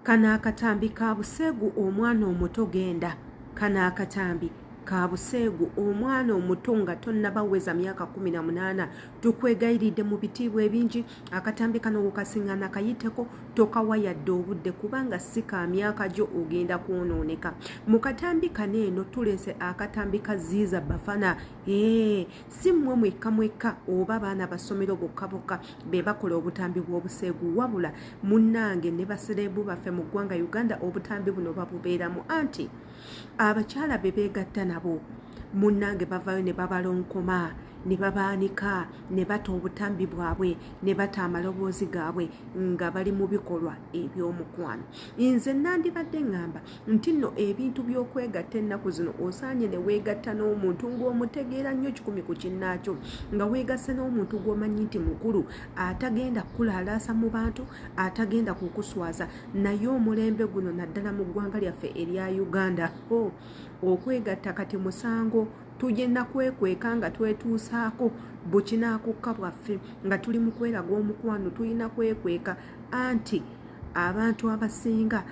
Kano akatambi Kabuseegu omwana omuto genda. Kano akatambi Kabuseegu omwana omuto nga tonnabaweza myaka 18 tukwegayiridde mu bitiibwa ebingi akatambi kano okasiŋŋaana kayiteko tokawa yadde obudde kubanga si ka myaka gyo ogenda kwonooneka. Mu katambi kano eno tulese akatambi ka Ziza Bafana. Si mmwe mwekka oba baana basomero bokka bokka be bakola obutambi bw'obuseegu wabula munnange ne basereebu baffe mu ggwanga Uganda obutambi buno babubeeramu anti abakyala be beegatta nabo munnange bavayo ne babalonkoma ne babaanika ne bata obutambi bwabwe ne bata amaloboozi gaabwe nga bali mu bikolwa eby'omukwano. Nze nandibadde ngamba nti nno ebintu by'okwegatta ennaku zino osaanye ne weegatta n'omuntu ng'omutegeera nnyo kikumi ku kinnaakyo nga weegasse n'omuntu gw'omanyi nti mukulu atagenda kukulaalaasa mu bantu atagenda kukuswaza naye omulembe guno naddala mu ggwanga lyaffe erya Uganda okwegatta kati musango tugenda kwekweka nga twetuusaako bukinaakukka bwaffe nga tuli mu kweraga omukwano tulina kwekweka anti abantu abasinga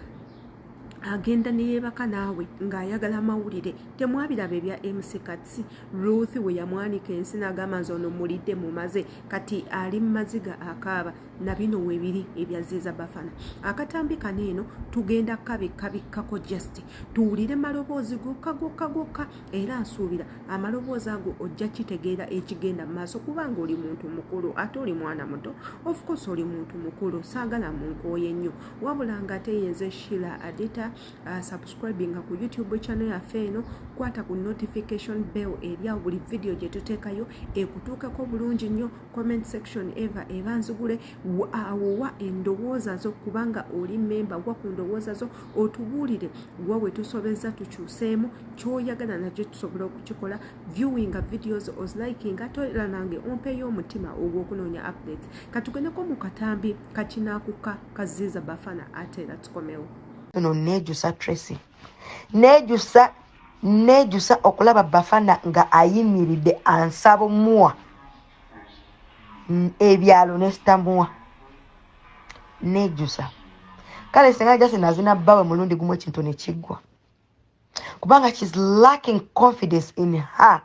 agenda ne yeebaka naawe ng'ayagala amawulire. Temwabiraba ebya MC Katsi Ruth we yamwanika ensi n'agamba nze ono mulidde mumaze kati ali mu maziga akaaba na bino webiri ebya Ziza Bafana. Akatambi kano eno tugenda kabikkako just tuwulire maloboozi gokka era nsuubira amaloboozi ago ojja kitegeera ekigenda mu maaso kubanga oli muntu mukulu ate oli mwana muto. Of course oli muntu mukulu saagala munkooye nnyo wabula ng'ate yenze Sheila Adita subscribing ku YouTube channel yaffe eno kwata ku notification bell erya buli video gye tuteekayo ekutuukako bulungi nnyo. Comment section eva nzigule awowa endowooza zo kubanga oli member wa ku ndowooza zo otubuulire gwe tusobeza tukyuseemu kyoyagala nakyo tusobola okukikola viewing videos ozliking atoera nange ompeyo omutima ogw'okunoonya updates. Katugendeko mu katambi kakinaakuka ka Ziza Bafana ate era tukomewo. No nejusa Tracy nejusa okulaba Bafana nga ayimiridde ansabo muwa ebyalo nestamua nejusa kale senga jase nazina bawe mulundi gumu ekintu ne kiggwa kubanga she's lacking confidence in her.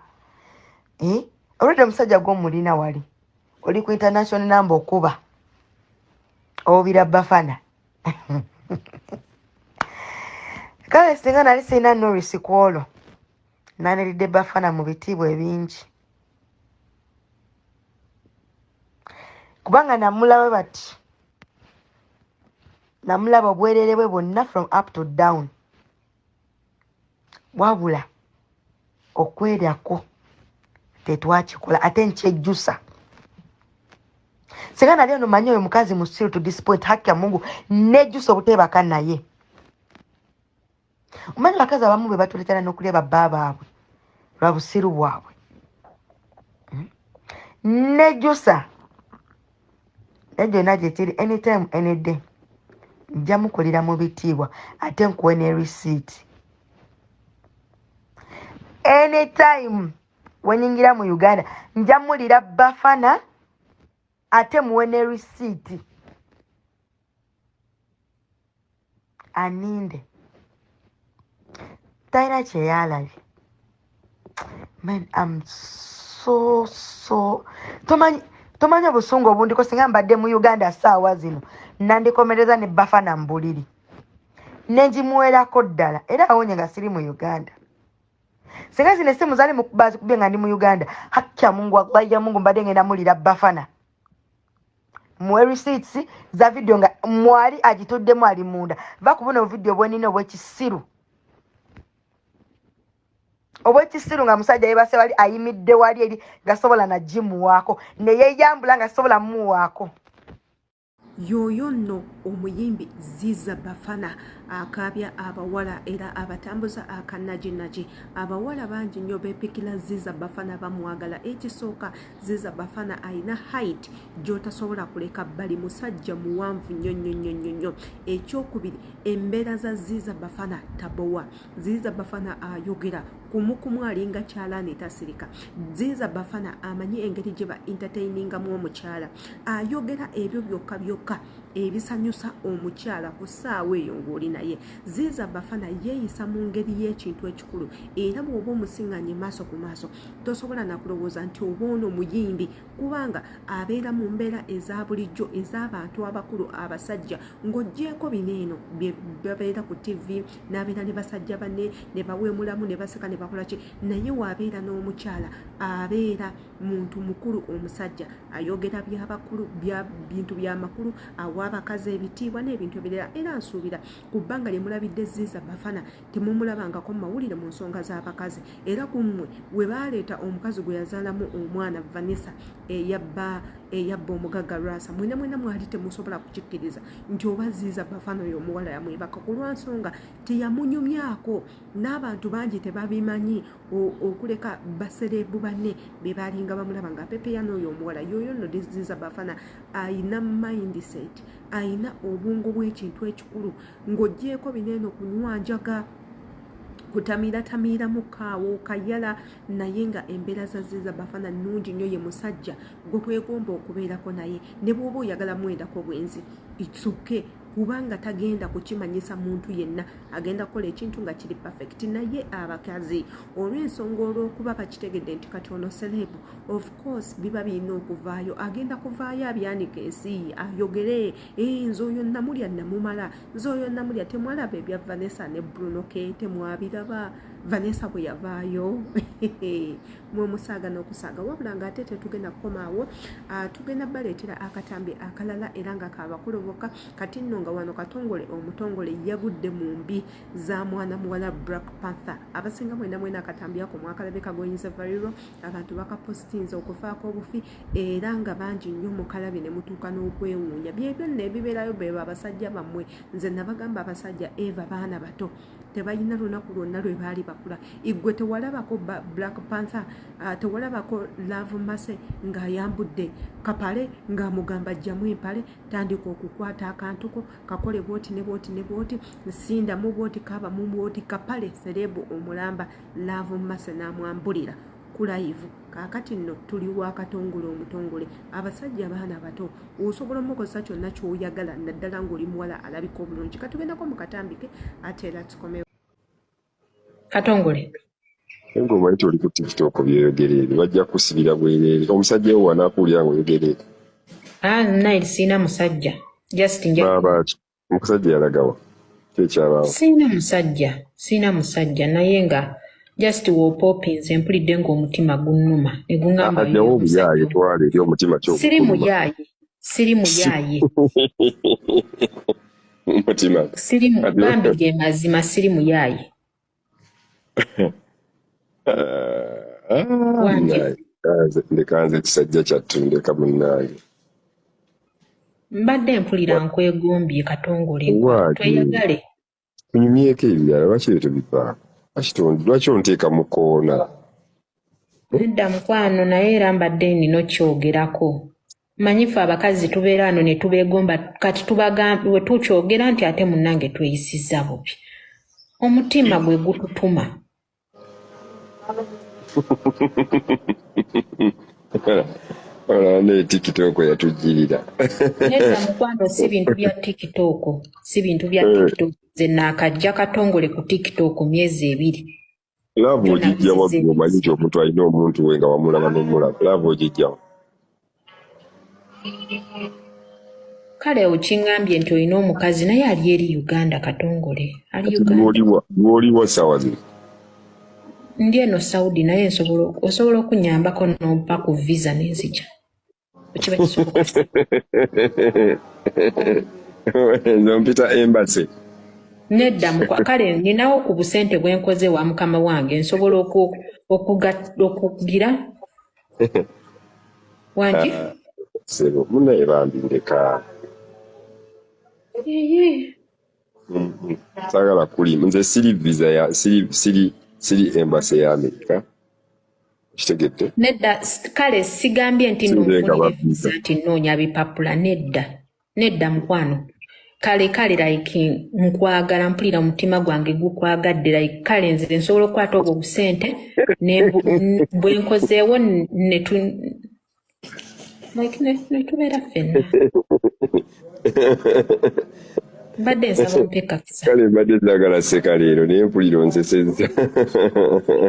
Already omusajja gw'omulina wali oli ku international number okuba obira Bafana kale singa nali sina Norris kwolo naneridde Bafana mu bitiibwa ebingi kubanga namulaba bati namulaba obwerere bwe bwonna from up to down wabula okwerako tetwakikola ate nkyejjusa singa nali ono manyi oyo mukazi musiru to this point haki ya Mungu nejjusa obuteebaka naye. Umanyi bakazi abamu be batuletera n'okulya babba baabwe lwa busiru bwabwe. Nejjusa ejo najetiri anytime any day nja mukolera mu bitiibwa ate nkuwe ne receipt. Anytime wenyingira mu Uganda nja mulira Bafana ate muwe ne receipt. Aninde Taina cheyalavi. Man, I'm so Tomanyi obusungu obundi ko singa mbadde mu Uganda saawa zino nandikomereza ne Bafana mbuliri nenjimuwerako ddala era awonye nga siri mu Uganda. Singa zino essimu zali mukubazi kubye nga ndi mu Uganda hakya Mungu agwaya Mungu mbadde ngenda mulira Bafana muwe receipts za video nga mwali agituddemu ali munda bakubona video bwenino obwekisiru obwekisiru nga musajja yebase wali ayimidde wali eri gasobola na jimu wako ne yeyambula nga sobola mu wako. Yoyo nno omuyimbi Ziza Bafana akabya abawala era abatambuza akanajinaji abawala bangi nnyo beepikira Ziza Bafana bamwagala. Ekisooka Ziza Bafana ayina height gy'otasobola kuleka bali musajja muwanvu nnyo. Ekyokubiri embeera za Ziza Bafana tabowa. Ziza Bafana ayogera kumukumu alinga kyalaani tasirika. Ziza Bafana amanyi engeri gye ba entertainingamu omukyala ayogera ebyo byokka ebisanyusa omukyala ku ssaawa eyo ng'oli naye. Ziza Bafana yeeyisa mu ngeri y'ekintu ekikulu era bw'oba omusiŋŋanye maaso ku maaso tosobola na kulowooza nti oba ono muyimbi kubanga abeera mu mbeera eza bulijjo ez'abantu abakulu abasajja ng'oggyeko bineeno babeera ku TV n'abeera ne basajja banne ne baweemulamu ne baseka ne bakola ki naye waabeera n'omukyala abeera muntu mukulu omusajja ayogera by'abakulu bintu by'amakulu awa abakazi ebitiibwa n'ebintu ebirala era nsuubira ku bbanga lye mulabidde Ziza Bafana temumulabangako mu mawulire mu nsonga z'abakazi era ku mmwe we baaleeta omukazi gwe yazaalamu omwana Vanessa eyabba omugagga Rasa mwena mwali temusobola kukikkiriza nti oba Ziza Bafana oyo omuwala yamwebaka ku lwansonga teyamunyumyako n'abantu bangi tebabimanyi okuleka baserebu banne be balinga bamulaba nga pepeya n'oyo omuwala yoyo no Ziza Bafana ayina mindset ayina obwongo bw'ekintu ekikulu ng'oggyeko bineeno kunywanjaga kutamira mukaawo kayala naye nga embeera za Ziza Bafana nnungi nnyo ye musajja gwe twegomba okubeerako naye ne bw'oba oyagala mwendako bwenzi itsuke kubanga tagenda kukimanyisa muntu yenna agenda kukola ekintu nga kiri perfect naye abakazi olw'ensonga olw'okuba bakitegedde nti kati ono celebu of course biba birina okuvaayo agenda kuvaayo abyanika ensi ayogere nze oyo namulya namumala nze oyo namulya temwalaba ebya Vanessa ne Bruno K temwabiraba Vanessa bwe yavaayo mwe musaaga n'okusaaga wabula nga ate tetugenda kukomaawo tugenda baleetera akatambi akalala era nga kabakulu boka kati nno nga wano katongole omutongole yagudde mu mbi za mwana muwala Black Panther abasinga mwena akatambi ako mwakalabeka goyinza variro abantu bakapostinze okufaako obufi era nga bangi nnyo mukalabi ne mutuuka n'okwewuunya byebyo nno ebibeerayo beba abasajja bammwe nze nabagamba abasajja Eva baana bato tebalina lunaku lwonna lwe baali bakula igwe tewalabako Black Panther tewalabako Love Mase ng'ayambudde kapale ng'amugamba ajjamu empale tandika okukwata akantuko kakole bwoti ne bwoti ne bwoti sinda mu bwoti kaba mu bwoti kapale serebu omulamba Love Mase n'amwambulira ku live kakati nno tuli wa katongole omutongole abasajja baana bato osobola mukozesa kyonna ky'oyagala naddala ng'oli muwala alabika obulungi katugendako mu katambike ate era tukomewo katongole engoma ito oli ku TikTok byeyogerere bajja kusibira bwerere omusajja wo wanaakuwulira ng'oyogerere naye sina musajja just nja omusajja yalagawa kyekyabaawo sina musajja naye nga just wopopinze mpulidde ng'omutima gunnuma ne guŋŋamba ajjawo obuyaaye twala eri omutima kyoguma siri muyaaye mutima bambi ge mazima siri muyaaye ndekanze ekisajja kyattu ndeka munnange mbadde mpulira nkwegombye katongole tweyagale tunyumyeko ebirala lwaki byo tubivaako lwaki onteeka mu koona nedda mukwano naye era mbadde nino kyogerako manyifu abakazi tubeera wano ne tubeegomba kati we tukyogera nti ate munnange tweyisizza bubi omutima gwe gututuma ne TikTok yatujjirira nedda mukwano si bintu bya TikTok ze naakajja katongole ku TikTok myezi 2 laavu ogijjawa omanyi nti omuntu alina omuntu we nga wamulaba n'omulaba laavu ogijjawa kale okiŋŋambye nti olina omukazi naye ali eri Uganda katongole lwoliwa ssaawa zino ndi eno Saudi naye osobola okunyambako n'ompa ku visa n'enzija ekiba kisoboka nze mpita embassy nedda kale ninawo ku busente bwe nkoze wa mukama wange nsobola okugira wangi sebo munaye bambi ndeka sagala kulimu nze siri visa ya siri embassy ya Amerika kitegedde nedda kale sigambye nti nfunire nti nnoonya bipapula nedda mukwano kale like nkwagala mpulira mutima gwange gukwagadde like kale nze nsobola okukwata obwo busente bwe nkozeewo like netubeera ffenna mbadde nsaba ompekakisa kale mbadde njagala sseka leero naye mpulira onsesezza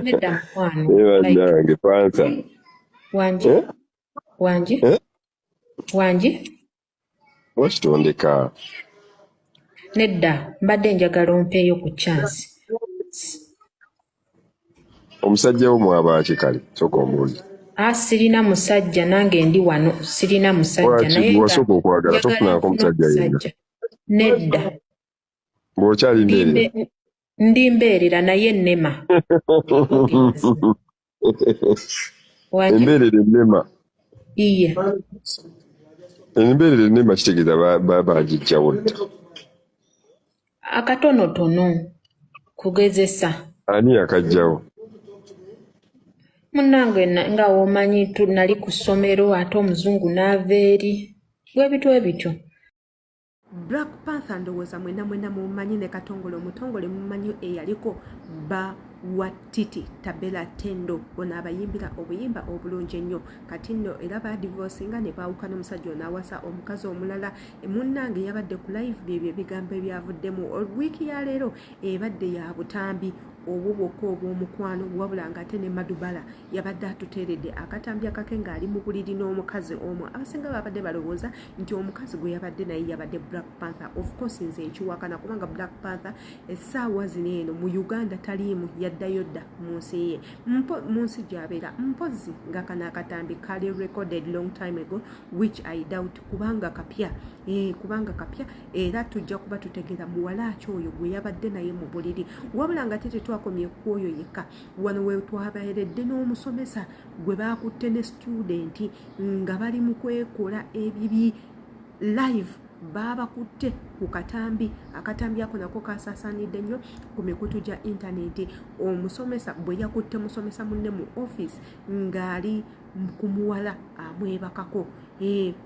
nedda mukwano wange pansa wangi wakitondeka nedda mbadde njagala ompeeyo ku chance omusajja wo mwaba kikale soka omuli sirina musajja nange ndi wano sirina musajja naye wasooka okwagala tofunako musajja yenna nedda bw'okyali mbeerera ndi mbeerera naye nnema embeerera ennema iye embeerera ennema kitegeeza bagijjawo dda akatonotono kugezesa ani akajjawo munnange nga womanyi nali ku ssomero ate omuzungu n'ava eri bwebityo Black Panther ndowooza mwena mumanyi ne Katongole omutongole mumanyi eyaliko Watiti Tabela Tendo ono abayimbira obuyimba obulungi ennyo kati nno era badivorcinga ne baawukana omusajja n'awasa omukazi omulala munnange yabadde ku live byebyo ebigambo ebyavuddemu wiiki ya leero ebadde ya butambi obubwokka obw'omukwano wabula ng'ate ne Madubala yabadde atuteeredde akatambi akake ng'ali mu buliri n'omukazi omwo abasinga babadde balowooza nti omukazi gwe yabadde naye yabadde Black Panther. Of course nze ekiwakana kubanga Black Panther essaawa zino eno mu Uganda taliimu yaddayo dda mu nsi ye mu nsi gy'abeera mpozi nga kano akatambi kali recorded long time ago which I doubt kubanga kapya era tujja kuba tutegeera muwala ki oyo gwe yabadde naye mu buliri wabula nga twakomye ku oyo yekka wano we twabaeredde n'omusomesa gwe baakutte ne studenti nga bali mu kwekola ebibi live babakutte ku akatambi ako nako kasaasaanidde nnyo ku mikutu gya intaneti omusomesa bwe yakutte musomesa munne mu office ng'ali ku muwala amwebakako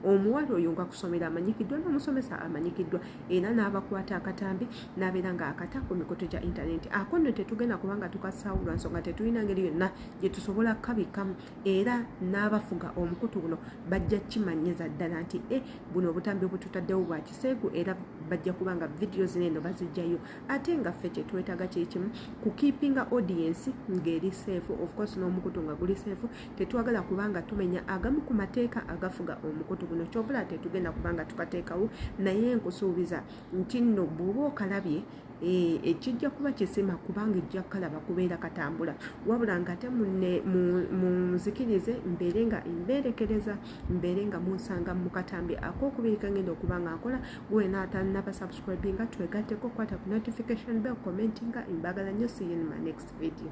omuwala oyo nga kusomera amanyikiddwa n'omusomesa amanyikiddwa era n'abakwata akatambi n'abeera nga akata ku mikutu gya intaneti ako nno tetugenda kubanga tukasaawulwa nsonga tetulina ngeri yonna gye tusobola kabikamu era n'abafuga omukutu guno bajja kimanyiza ddala nti buno obutambi obututaddewo bwa kiseegu era bajja kubanga videos neno bazijjayo ate nga ffe kye twetaaga kikimu ku keepinga audience ng'eri safe of course n'omukutu nga guli safe tetwagala kubanga tumenya agamu ku mateeka agafuga omukutu guno kyovula tetugenda kubanga tukateekawo naye nkusuubiza nti nno bw'oba okalabye ekijja kuba kisima kubanga ejja kalaba kubeera katambula wabula nga ate munzikirize mbeere nga embeerekereza mbeere nga munsanga mu katambi ak'okubiri kangenda okuba nga nkola gwe n'atanaba subscribinga twegatteko kwata ku notification bell commentinga mbagala nnyo see you in my next video.